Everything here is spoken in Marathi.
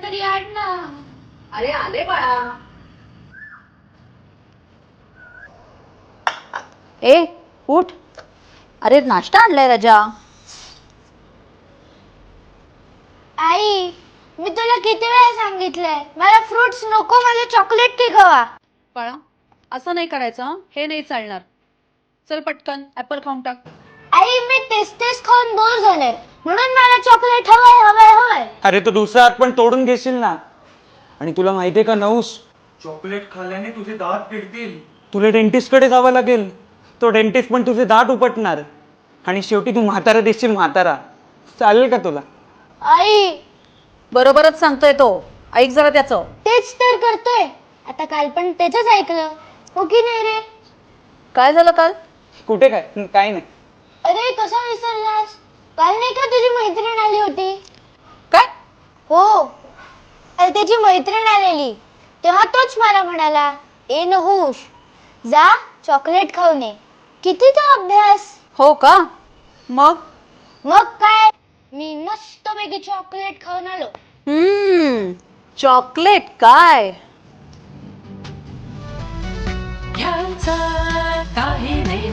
तरी आण ना. अरे आले बाळा. ए उठ. अरे नाश्ता आणलाय राजा. आई मी तुला किती वेळा सांगितलंय मला फ्रुट्स नको, मला चॉकलेट केक हवा. बाळा असं नाही करायचं. हे नाही चालणार. चल पटकन ऍपल खाऊन टाक. आई मी तेच खाऊन बोर झाले म्हणून मला चॉकलेट हवंय हवंय हवंय. अरे तो दुसरा हात पण तोडून घेशील ना. आणि तुला माहितीये का नऊस, चॉकलेट खाल्ल्याने तुझे दात किडतील. तुला डेंटिस्ट कडे जावं लागेल. तो डेंटिस्ट पण तुझे दात उपटणार आणि शेवटी तू म्हातारा दिसशील. म्हातारा चालेल का तुला? आई बरोबरच सांगतोय तो. ऐक जरा त्याचं. तेच तर करतोय. आता काल पण त्याच ऐकलं हो की नाही रे? काय झालं काल? कुठे काय काय नाही. अरे कसा विसरलास? काल नाही का तुझी मैत्रीण आली होती? काय? हो अरे त्याची मैत्रीण आलेली तेव्हा तोच मला म्हणाला, ए नहुष जा चॉकलेट खाऊन ये. किती तो अभ्यास. हो का? मग मग काय, मी मस्तपैकी चॉकलेट खाऊन आलो. चॉकलेट काय? घ्यायचा काही नाही